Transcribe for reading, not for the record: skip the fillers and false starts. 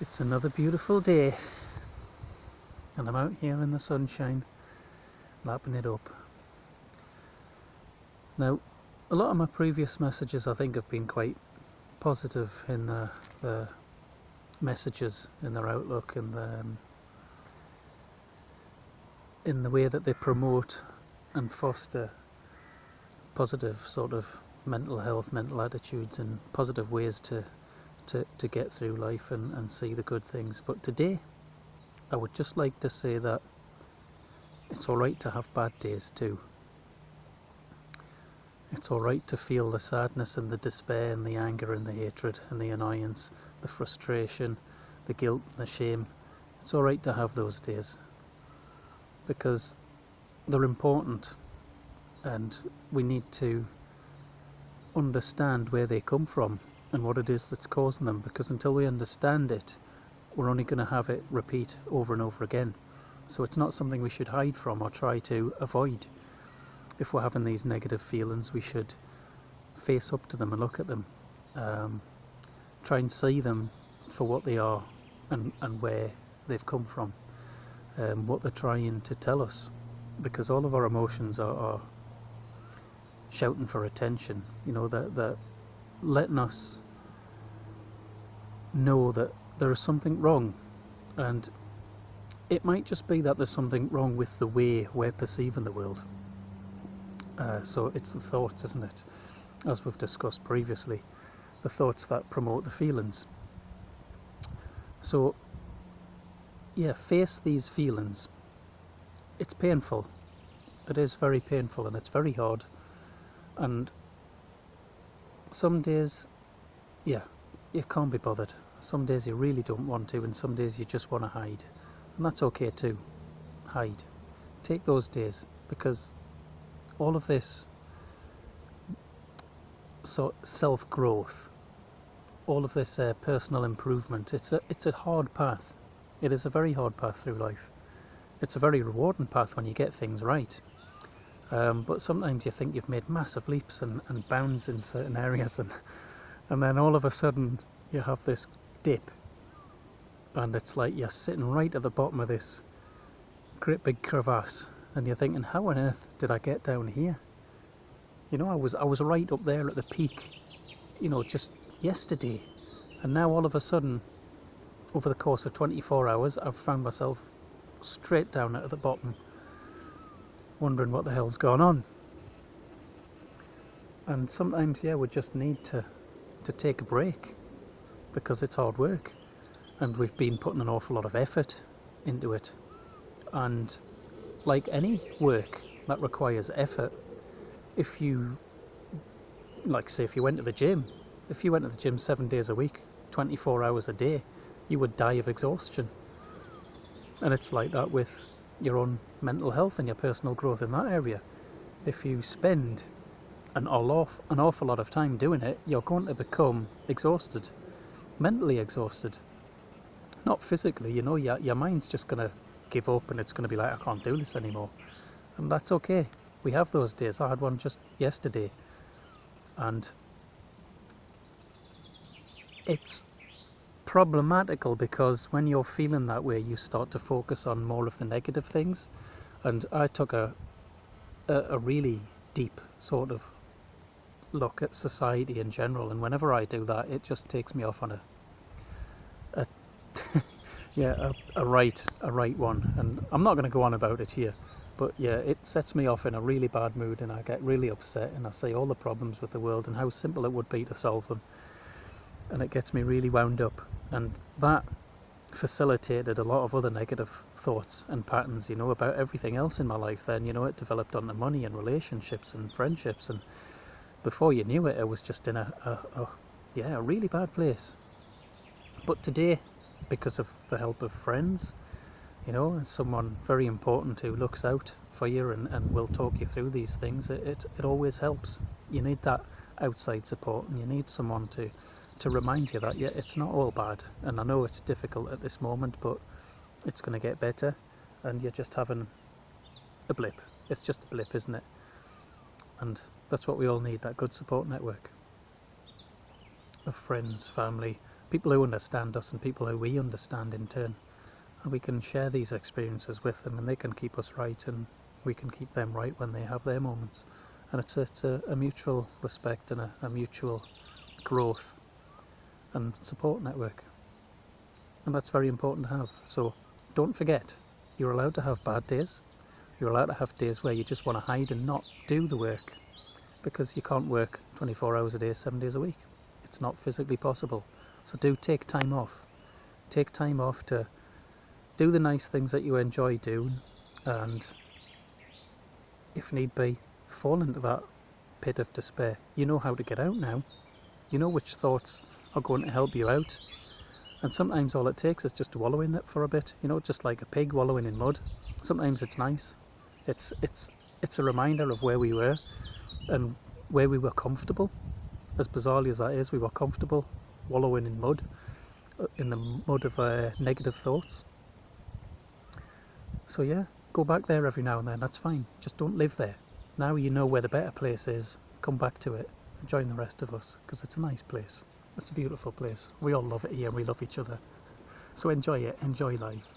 It's another beautiful day and I'm out here in the sunshine lapping it up. Now, a lot of my previous messages I think have been quite positive in the messages, in their outlook, in the way that they promote and foster positive sort of mental health, mental attitudes and positive ways to get through life and see the good things. But today I would just like to say that it's alright to have bad days too. It's alright to feel the sadness and the despair and the anger and the hatred and the annoyance, the frustration, the guilt and the shame. It's alright to have those days because they're important and we need to understand where they come from and what it is that's causing them, because until we understand it, we're only going to have it repeat over and over again. So it's not something we should hide from or try to avoid. If we're having these negative feelings, we should face up to them and look at them, try and see them for what they are and where they've come from, what they're trying to tell us, because all of our emotions are shouting for attention. You know, that letting us know that there is something wrong, and it might just be that there's something wrong with the way we're perceiving the world. So it's the thoughts, isn't it? As we've discussed previously, the thoughts that promote the feelings. So yeah, face these feelings. It's painful. It is very painful and it's very hard. And some days, yeah, you can't be bothered. Some days you really don't want to, and some days you just want to hide. And that's okay too. Hide. Take those days, because all of this self-growth, all of this personal improvement, it's a hard path. It is a very hard path through life. It's a very rewarding path when you get things right. But sometimes you think you've made massive leaps and bounds in certain areas, and then all of a sudden you have this dip, and it's like you're sitting right at the bottom of this great big crevasse, and you're thinking, how on earth did I get down here? You know, I was right up there at the peak, you know, just yesterday, and now all of a sudden, over the course of 24 hours, I've found myself straight down at the bottom, wondering what the hell's gone on. And sometimes, yeah, we just need to take a break, because it's hard work, and we've been putting an awful lot of effort into it. And like any work that requires effort, if you, like say if you went to the gym, 7 days a week, 24 hours a day, you would die of exhaustion. And it's like that with your own mental health and your personal growth in that area. If you spend an awful lot of time doing it, you're going to become exhausted, mentally exhausted. Not physically, you know, your mind's just going to give up and it's going to be like, I can't do this anymore. And that's okay. We have those days. I had one just yesterday, and it's problematical because when you're feeling that way, you start to focus on more of the negative things. And I took a really deep sort of look at society in general, and whenever I do that, it just takes me off on a yeah, a right one. And I'm not going to go on about it here, but yeah, it sets me off in a really bad mood, and I get really upset, and I see all the problems with the world and how simple it would be to solve them, and it gets me really wound up. And that facilitated a lot of other negative thoughts and patterns, you know, about everything else in my life. Then, you know, it developed onto money and relationships and friendships, and before you knew it, I was just in a really bad place. But today, because of the help of friends, you know, and someone very important who looks out for you and will talk you through these things, it always helps. You need that outside support, and you need someone to remind you that, yeah, it's not all bad. And I know it's difficult at this moment, but it's going to get better, and you're just having a blip. It's just a blip, isn't it? And that's what we all need, that good support network of friends, family, people who understand us and people who we understand in turn. And we can share these experiences with them, and they can keep us right, and we can keep them right when they have their moments. And it's a mutual respect and a mutual growth and support network. And that's very important to have. So don't forget, you're allowed to have bad days. You're allowed to have days where you just want to hide and not do the work, because you can't work 24 hours a day, 7 days a week. It's not physically possible. So do take time off. Take time off to do the nice things that you enjoy doing, and if need be, fall into that pit of despair. You know how to get out now. You know which thoughts are going to help you out. And sometimes all it takes is just to wallow in it for a bit, you know, just like a pig wallowing in mud. Sometimes it's nice. It's a reminder of where we were and where we were comfortable. As bizarrely as that is, we were comfortable wallowing in mud, in the mud of negative thoughts. So yeah, go back there every now and then, that's fine. Just don't live there. Now you know where the better place is, come back to it, join the rest of us, because it's a nice place. It's a beautiful place. We all love it here and we love each other. So enjoy it, enjoy life.